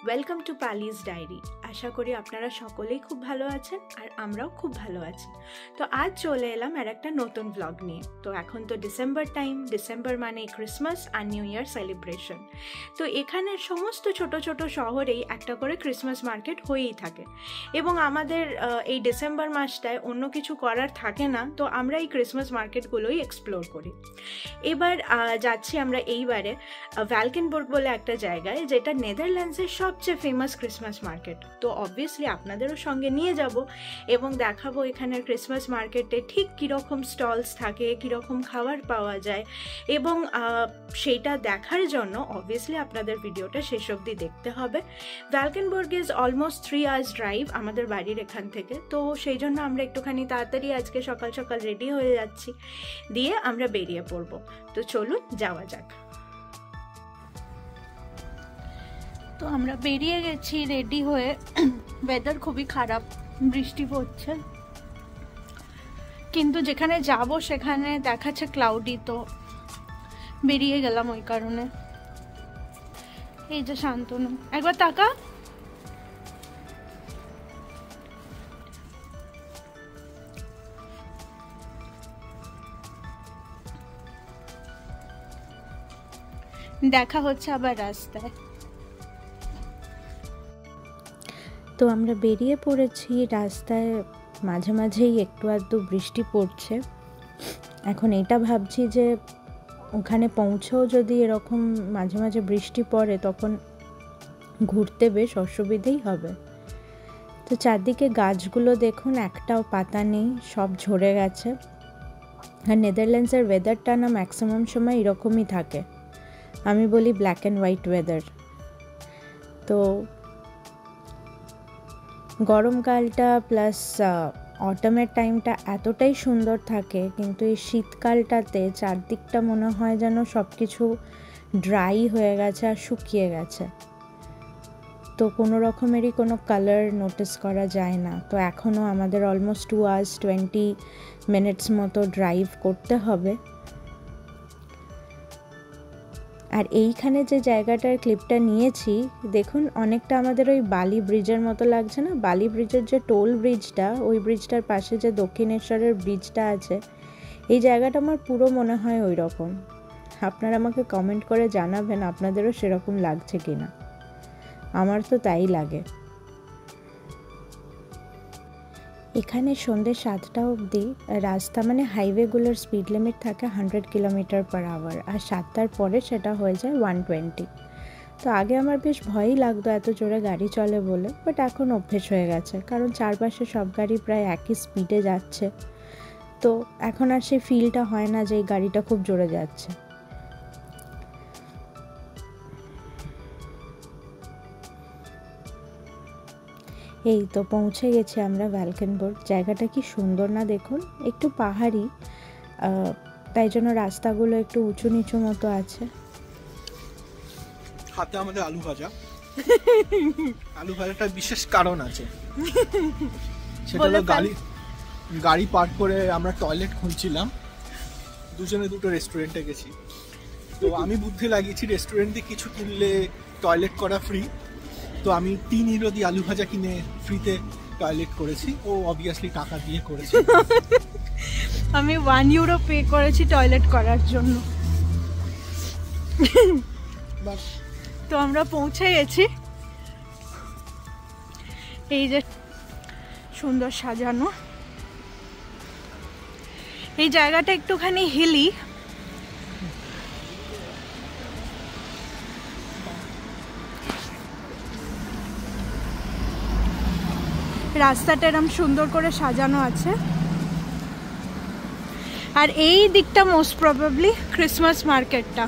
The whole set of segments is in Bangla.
ওয়েলকাম টু পালিজ ডায়েরি। আশা করি আপনারা সকলেই খুব ভালো আছেন আর আমরাও খুব ভালো আছি। তো আজ চলে এলাম আর একটা নতুন ব্লগ নিয়ে। তো এখন তো ডিসেম্বর টাইম, ডিসেম্বর মানে ক্রিসমাস আর নিউ ইয়ার সেলিব্রেশন। তো এখানের সমস্ত ছোট ছোট শহরেই একটা করে ক্রিসমাস মার্কেট হয়েই থাকে এবং আমাদের এই ডিসেম্বর মাসটায় অন্য কিছু করার থাকে না, তো আমরা এই ক্রিসমাস মার্কেটগুলোই এক্সপ্লোর করি। এবার যাচ্ছি আমরা এইবারে ভ্যালকেনবুর্গ বলে একটা জায়গায়, যেটা নেদারল্যান্ডসের সবচেয়ে ফেমাস ক্রিসমাস মার্কেট। তো অবভিয়াসলি আপনাদেরও সঙ্গে নিয়ে যাব এবং দেখাবো এখানের ক্রিসমাস মার্কেটে ঠিক কীরকম স্টলস থাকে, কীরকম খাবার পাওয়া যায়, এবং সেইটা দেখার জন্য অবভিয়াসলি আপনাদের ভিডিওটা শেষ অবধি দেখতে হবে। ভ্যালকেনবুর্গ ইজ অলমোস্ট 3 hours ড্রাইভ আমাদের বাড়ির এখান থেকে। তো সেই জন্য আমরা একটুখানি তাড়াতাড়ি আজকে সকাল সকাল রেডি হয়ে যাচ্ছি, দিয়ে আমরা বেরিয়ে পড়ব। তো চলুন যাওয়া যাক। তো আমরা বেরিয়ে গেছি রেডি হয়ে। ওয়েদার খুবই খারাপ, বৃষ্টি পড়ছে, কিন্তু যেখানে যাব সেখানে দেখাচ্ছে ক্লাউডি, তো বেরিয়ে গেলাম ওই কারণে। এই যে শান্তনু, একবার তাকা। দেখা হচ্ছে আবার রাস্তায়। তো আমরা বেরিয়ে পড়েছি। রাস্তায় মাঝে মাঝেই একটু আধটু বৃষ্টি পড়ছে। এখন এটা ভাবছি যে ওখানে পৌঁছেও যদি এরকম মাঝে মাঝে বৃষ্টি পড়ে তখন ঘুরতে বেশ অসুবিধেই হবে। তো চারদিকে গাছগুলো দেখুন, একটাও পাতা নেই, সব ঝরে গেছে। আর নেদারল্যান্ডসের ওয়েদারটা না ম্যাক্সিমাম সময় এরকমই থাকে, আমি বলি ব্ল্যাক অ্যান্ড হোয়াইট ওয়েদার। তো গরমকালটা প্লাস অটমের টাইমটা এতটাই সুন্দর থাকে, কিন্তু এই শীতকালটাতে চারদিকটা মনে হয় যেন সব কিছু ড্রাই হয়ে গেছে আর শুকিয়ে গেছে। তো কোনো রকমেরই কোনো কালার নোটিস করা যায় না। তো এখনও আমাদের অলমোস্ট 2 hours 20 minutes মতো ড্রাইভ করতে হবে। আর এইখানে যে জায়গাটার ক্লিপটা নিয়েছি দেখুন, অনেকটা আমাদের ওই বালি ব্রিজের মতো লাগছে না? বালি ব্রিজের যে টোল ব্রিজটা, ওই ব্রিজটার পাশে যে দক্ষিণেশ্বরের ব্রিজটা আছে, এই জায়গাটা আমার পুরো মনে হয় ওই রকম। আপনারা আমাকে কমেন্ট করে জানাবেন আপনাদেরও সেরকম লাগছে কিনা। আমার তো তাই লাগে। এখানে সন্ধ্যে 7টা অবধি রাস্তা মানে হাইওয়েগুলোর স্পিড লিমিট থাকে 100 km/h, আর 7টার পরে সেটা হয়ে যায় 120। তো আগে আমার বেশ ভয়ই লাগতো এত জোরে গাড়ি চলে বলে, বাট এখন অভ্যেস হয়ে গেছে, কারণ চারপাশে সব গাড়ি প্রায় একই স্পিডে যাচ্ছে। তো এখন আর সেই ফিলটা হয় না যে এই গাড়িটা খুব জোরে যাচ্ছে। এই তো পৌঁছে গেছি আমরা ভ্যালকেনবুর্গ। জায়গাটা কি সুন্দর না দেখুন, একটু পাহাড়ি, তাই জন্য রাস্তাগুলো একটু উঁচু নিচু মতো আছে। হাতে আমাদের আলু ভাজা। আলু ভাজাটার বিশেষ কারণ আছে, সেটা হলো গাড়ি পার্ক করে আমরা টয়লেট খুঁজছিলাম, দুজনে দুটো রেস্টুরেন্টে গেছি। তো আমি বুদ্ধি লাগিয়েছি রেস্টুরেন্টে কিছু কিনলে টয়লেট করা ফ্রি। তো আমি 3 ইউরো দিয়ে আলু ভাজা কিনে ফ্রিতে টয়লেট করেছি। ও অবভিয়াসলি টাকা দিয়ে করেছে। আমি 1 ইউরো পে করেছি টয়লেট করার জন্য। তো আমরা পৌঁছে গেছি। এই যে সুন্দর সাজানো এই জায়গাটা, একটুখানি হিলি। রাস্তাটা এরকম সুন্দর করে সাজানো আছে, আর এই দিকটা মোস্ট প্রবাবলি ক্রিসমাস মার্কেটটা।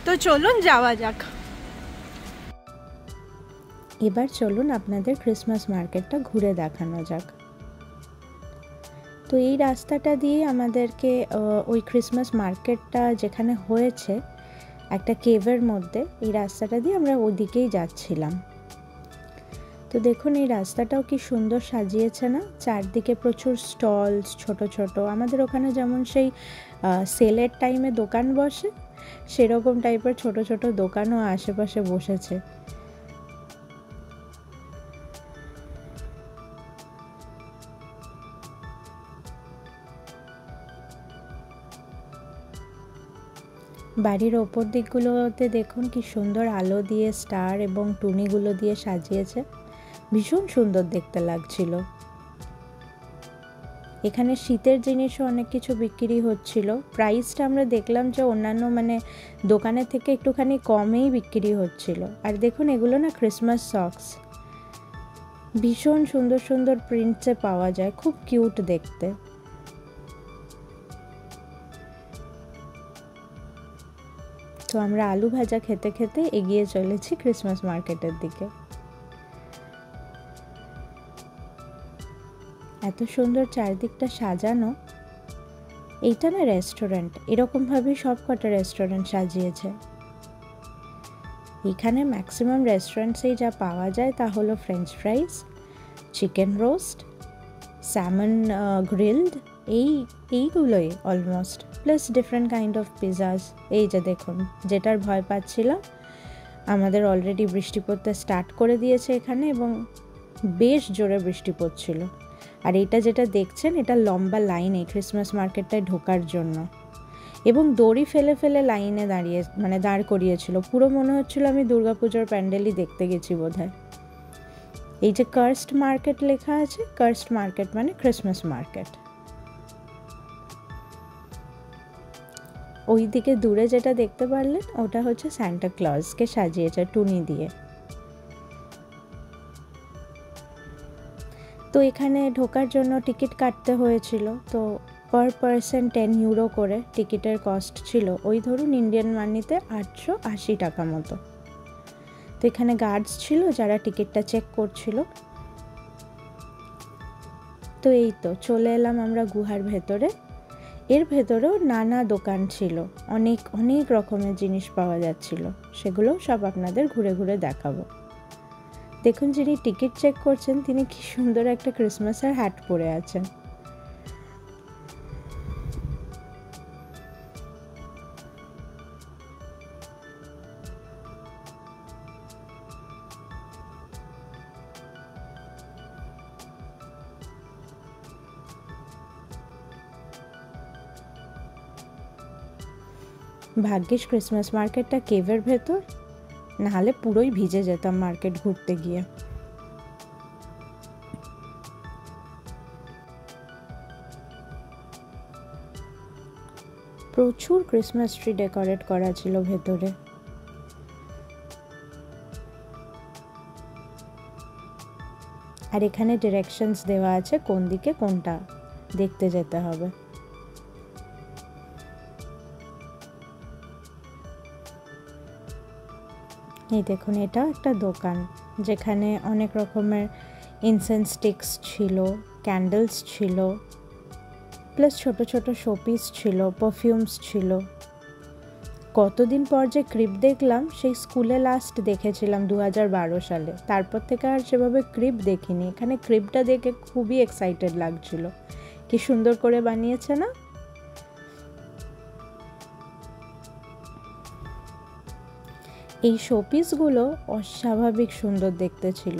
তো চলুন যাওয়া যাক। এবার চলুন আপনাদের ক্রিসমাস মার্কেটটা ঘুরে দেখানো যাক। তো এই রাস্তাটা দিয়ে আমাদেরকে ওই ক্রিসমাস মার্কেটটা যেখানে হয়েছে একটা কেভের মধ্যে, এই রাস্তাটা দিয়ে আমরা ওদিকেই যাচ্ছিলাম। তো দেখুন এই রাস্তাটাও কি সুন্দর সাজিয়েছে না, চারদিকে প্রচুর স্টলস ছোট ছোট। আমাদের ওখানে যেমন সেই সেলের টাইমে দোকান বসে, সেরকম টাইপের ছোট ছোট দোকানও আশেপাশে বসেছে। বাড়ির ওপর দিকগুলোতে দেখুন কি সুন্দর আলো দিয়ে স্টার এবং টুনিগুলো দিয়ে সাজিয়েছে, ভীষণ সুন্দর দেখতে লাগছিল। এখানে শীতের জিনিসও অনেক কিছু বিক্রি হচ্ছিল। প্রাইসটা আমরা দেখলাম যে অন্যান্য দোকানের থেকে একটুখানি কমেই বিক্রি হচ্ছিল। আর দেখুন এগুলো না ক্রিসমাস সক্স, ভীষণ সুন্দর সুন্দর প্রিন্টসে পাওয়া যায়, খুব কিউট দেখতে। তো আমরা আলু ভাজা খেতে খেতে এগিয়ে চলেছি ক্রিসমাস মার্কেটের দিকে। এত সুন্দর চারদিকটা সাজানো। এইটা না রেস্টুরেন্ট, এরকমভাবেই সব কটা রেস্টুরেন্ট সাজিয়েছে। এখানে ম্যাক্সিমাম রেস্টুরেন্টসেই যা পাওয়া যায় তা হলো French fries, chicken roast, salmon grilled, এইগুলোই almost, plus different kind of pizzas. এই যে দেখুন, যেটার ভয় পাচ্ছিলাম, আমাদের অলরেডি বৃষ্টি পড়তে স্টার্ট করে দিয়েছে এখানে এবং বেশ জোরে বৃষ্টি পড়ছিল। আর এটা যেটা দেখছেন, এটা লম্বা লাইন এই ক্রিসমাস মার্কেটটায় ঢোকার জন্য, এবং দড়ি ফেলে ফেলে লাইনে দাঁড় করিয়েছিল। পুরো মনে হচ্ছিল আমি দুর্গাপুজোর প্যান্ডেলই দেখতে গেছি বোধহয়। এই যে কার্স্ট মার্কেট লেখা আছে, কার্স্ট মার্কেট মানে ক্রিসমাস মার্কেট। ওই দিকে দূরে যেটা দেখতে পারলেন ওটা হচ্ছে সান্টা ক্লজকে সাজিয়েছে টুনি দিয়ে। তো এখানে ঢোকার জন্য টিকিট কাটতে হয়েছিল। তো পার পারসন 10 ইউরো করে টিকিটের কস্ট ছিল, ওই ধরুন ইন্ডিয়ান মানিতে 880 টাকা মতো। তো এখানে গার্ডস ছিল যারা টিকিটটা চেক করছিল। তো এই তো চলে এলাম আমরা গুহার ভেতরে। এর ভেতরেও নানা দোকান ছিল, অনেক অনেক রকমের জিনিস পাওয়া যাচ্ছিল, সেগুলো সব আপনাদের ঘুরে ঘুরে দেখাবো। দেখুন, যিনি টিকিট চেক করছেন তিনি কি সুন্দর একটা ক্রিসমাসের হ্যাট পরে আছেন। ভাগ্যিস ক্রিসমাস মার্কেটটা কেভের ভেতর, নাহলে পুরোই ভিজে যেতাম মার্কেট ঘুরতে গিয়ে। প্রচুর ক্রিসমাস ট্রি ডেকোরেট করা ছিল ভেতরে। আর এখানে ডিরেকশনস দেওয়া আছে কোন দিকে কোনটা দেখতে যেতে হবে। এই দেখুন, এটা একটা দোকান যেখানে অনেক রকমের ইনসেন্স স্টিক্স ছিল, ক্যান্ডেলস ছিল, প্লাস ছোট ছোট শোপিস ছিল, পারফিউমস ছিল। কতদিন পর যে ক্রিপ দেখলাম, সেই স্কুলে লাস্ট দেখেছিলাম 2012 সালে, তারপর থেকে আর সেভাবে ক্রিপ দেখিনি। এখানে ক্রিপটা দেখে খুবই এক্সাইটেড লাগছিল, কি সুন্দর করে বানিয়েছে না। এই শোপিসগুলো অস্বাভাবিক সুন্দর দেখতে ছিল।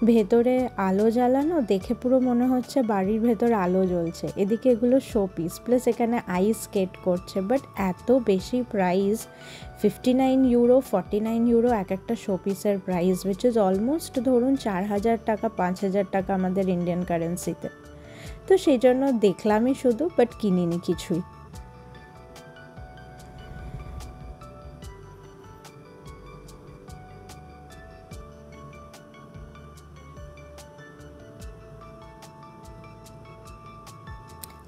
ভেতরে আলো জ্বালানো, দেখে পুরো মনে হচ্ছে বাড়ির ভেতরে আলো জ্বলছে। এদিকে এগুলো শোপিস, প্লাস এখানে আইস স্কেট করছে। বাট এত বেশি প্রাইস, 59 ইউরো, 49 ইউরো এক একটা শোপিসের প্রাইস, উইচ ইজ অলমোস্ট ধরুন 4000 টাকা 5000 টাকা আমাদের ইন্ডিয়ান কারেন্সিতে। তো সেই জন্য দেখলামই শুধু, বাট কিনিনি কিছুই।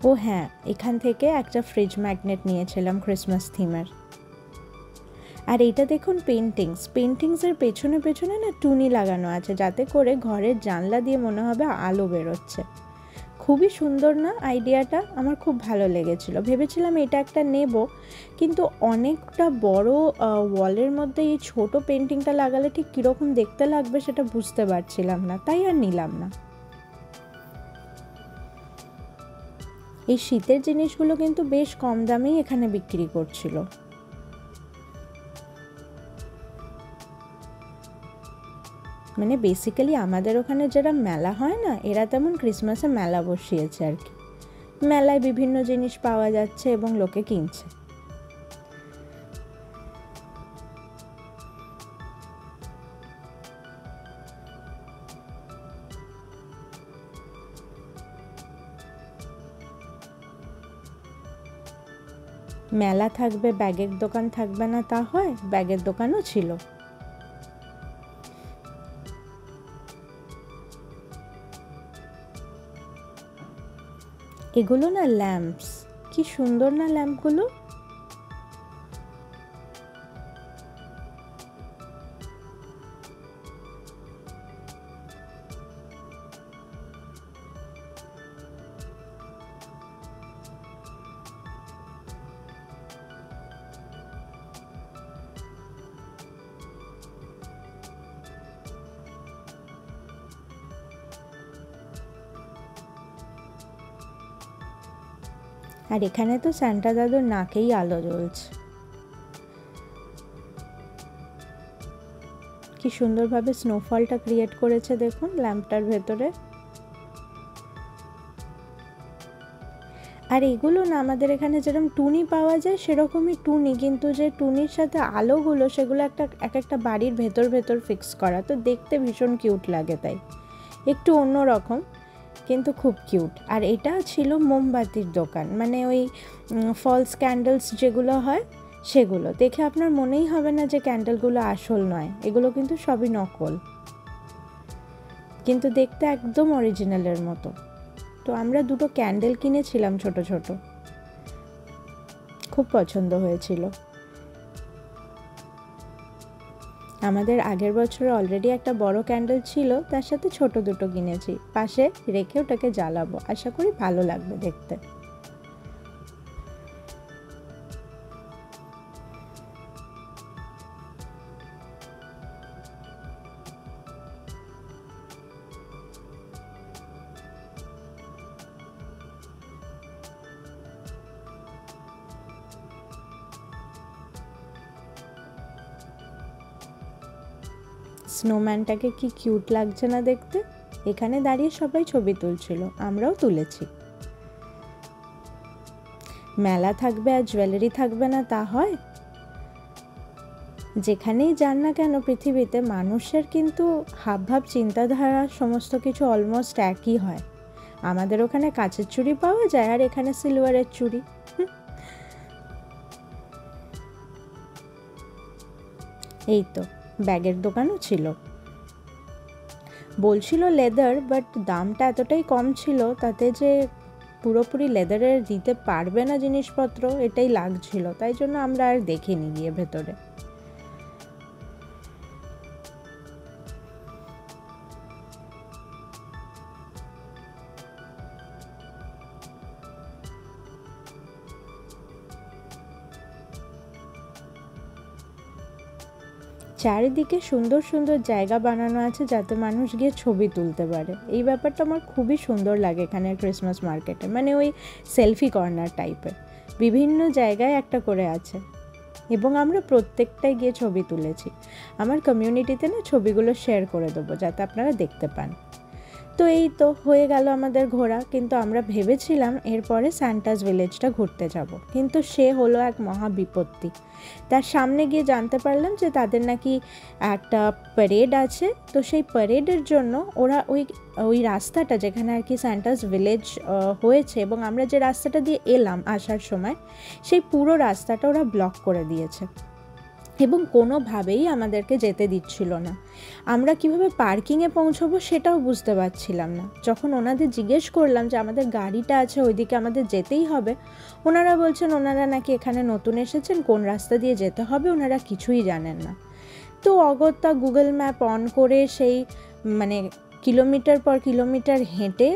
ও হ্যাঁ, এখান থেকে একটা ফ্রিজ ম্যাগনেট নিয়েছিলাম ক্রিসমাস থিমের। আর এইটা দেখুন পেন্টিংসের পেছনে পেছনে না টুনি লাগানো আছে, যাতে করে ঘরের জানলা দিয়ে মনে হবে আলো বেরোচ্ছে। খুবই সুন্দর না আইডিয়াটা, আমার খুব ভালো লেগেছিল। ভেবেছিলাম এটা একটা নেব, কিন্তু অনেকটা বড় ওয়ালের মধ্যে এই ছোট পেন্টিংটা লাগালে ঠিক কীরকম দেখতে লাগবে সেটা বুঝতে পারছিলাম না, তাই আর নিলাম না। এই শীতের জিনিসগুলো কিন্তু বেশ কম দামেই এখানে বিক্রি করছিল। মানে বেসিক্যালি আমাদের ওখানে যারা মেলা হয় না, এরা তেমন ক্রিসমাসে মেলা বসিয়েছে আর কি। মেলায় বিভিন্ন জিনিস পাওয়া যাচ্ছে এবং লোকে কিনছে। মেলা থাকবে, ব্যাগের দোকান থাকবে না তা হয়? ব্যাগের দোকানও ছিল। এগুলো না ল্যাম্পস, কি সুন্দর না ল্যাম্পগুলো। আর এখানে তো সান্টা দাদুর নাকেই আলো জ্বলছে। কি সুন্দরভাবে স্নোফলটা ক্রিয়েট করেছে দেখুন ল্যাম্পটার ভেতরে। আর এগুলো না আমাদের এখানে যেরকম টুনি পাওয়া যায় সেরকমই টুনি, কিন্তু যে টুনির সাথে আলোগুলো সেগুলো একটা বাড়ির ভেতর ফিক্স করা, তো দেখতে ভীষণ কিউট লাগে। তাই একটু অন্য রকম, কিন্তু খুব কিউট। আর এটা ছিল মোমবাতির দোকান, মানে ওই ফলস ক্যান্ডেলস যেগুলো হয় সেগুলো। দেখে আপনার মনেই হবে না যে ক্যান্ডেলগুলো আসল নয়, এগুলো কিন্তু সবই নকল, কিন্তু দেখতে একদম অরিজিনালের মতো। তো আমরা দুটো ক্যান্ডেল কিনেছিলাম ছোট ছোট, খুব পছন্দ হয়েছিল। আমাদের আগের বছর অলরেডি একটা বড় ক্যান্ডেল ছিল, তার সাথে ছোট দুটো কিনেছি, পাশে রেখে ওটাকে জ্বালাবো। আশা করি ভালো লাগবে দেখতে। স্নোম্যানটাকে কি কিউট লাগছে না দেখতে? এখানে দাঁড়িয়ে সবাই ছবি তুলছিল, আমরাও তুলেছি। মেলা থাকবে আর জুয়েলারি থাকবে না তা হয়? যেখানেই যান না কেন পৃথিবীতে, মানুষের কিন্তু হাবভাব চিন্তাধারা সমস্ত কিছু অলমোস্ট একই হয়। আমাদের ওখানে কাঁচের চুড়ি পাওয়া যায় আর এখানে সিলভারের চুড়ি। এই তো ব্যাগের দোকানও ছিল, বলছিল লেদার, বাট দামটা এতটাই কম ছিল তাতে যে পুরোপুরি লেদারের দিতে পারবে না জিনিসপত্র এটাই লাগছিল, তাই জন্য আমরা আর দেখিনি গিয়ে ভেতরে। চারিদিকে সুন্দর সুন্দর জায়গা বানানো আছে যাতে মানুষ গিয়ে ছবি তুলতে পারে। এই ব্যাপারটা আমার খুবই সুন্দর লাগে এখানের ক্রিসমাস মার্কেটে, মানে ওই সেলফি কর্নার টাইপের বিভিন্ন জায়গায় একটা করে আছে, এবং আমরা প্রত্যেকটাই গিয়ে ছবি তুলেছি। আমার কমিউনিটিতে না ছবিগুলো শেয়ার করে দেবো যাতে আপনারা দেখতে পান। তো এই তো হয়ে গেল আমাদের ঘোরা, কিন্তু আমরা ভেবেছিলাম এরপরে সান্টাস ভিলেজটা ঘুরতে যাব, কিন্তু সে হলো এক মহা বিপত্তি। তার সামনে গিয়ে জানতে পারলাম যে তাদের নাকি একটা প্যারেড আছে, তো সেই প্যারেডের জন্য ওরা ওই রাস্তাটা যেখানে আর কি সান্টাস ভিলেজ হয়েছে এবং আমরা যে রাস্তাটা দিয়ে এলাম আসার সময়, সেই পুরো রাস্তাটা ওরা ব্লক করে দিয়েছে এবং কোনোভাবেই আমাদেরকে যেতে দিচ্ছিল না। আমরা কিভাবে পার্কিংয়ে পৌঁছবো সেটাও বুঝতে পারছিলাম না। যখন ওনাদের জিজ্ঞেস করলাম যে আমাদের গাড়িটা আছে ওইদিকে আমাদের যেতেই হবে, ওনারা বলছেন ওনারা নাকি এখানে নতুন এসেছেন, কোন রাস্তা দিয়ে যেতে হবে ওনারা কিছুই জানেন না। তো অগত্যা গুগল ম্যাপ অন করে সেই মানে কিলোমিটার পর কিলোমিটার হেঁটে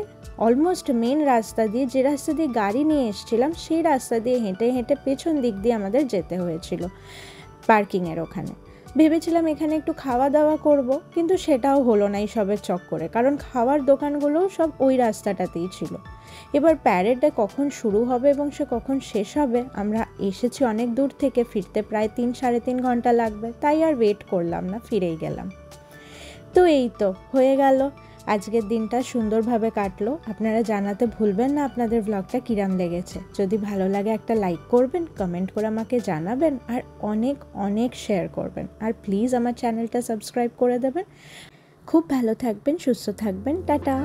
অলমোস্ট মেন রাস্তা দিয়ে, যে রাস্তা দিয়ে গাড়ি নিয়ে এসেছিলাম সেই রাস্তা দিয়ে হেঁটে হেঁটে পেছন দিক দিয়ে আমাদের যেতে হয়েছিল পার্কিংয়ের ওখানে। ভেবেছিলাম এখানে একটু খাওয়া দাওয়া করব, কিন্তু সেটাও হলো না এইসবের চক্করে, কারণ খাওয়ার দোকানগুলোও সব ওই রাস্তাটাতেই ছিল। এবার প্যারেডটা কখন শুরু হবে এবং সে কখন শেষ হবে, আমরা এসেছি অনেক দূর থেকে, ফিরতে প্রায় 3-3.5 ঘন্টা লাগবে, তাই আর ওয়েট করলাম না, ফিরেই গেলাম। তো এই তো হয়ে গেল, আজকের দিনটা সুন্দরভাবে কাটলো। আপনারা জানাতে ভুলবেন না আপনাদের ব্লগটা কিরাম লেগেছে। যদি ভালো লাগে একটা লাইক করবেন, কমেন্ট করে আমাকে জানাবেন, আর অনেক অনেক শেয়ার করবেন। আর প্লিজ আমার চ্যানেলটা সাবস্ক্রাইব করে দেবেন। খুব ভালো থাকবেন, সুস্থ থাকবেন, টাটা।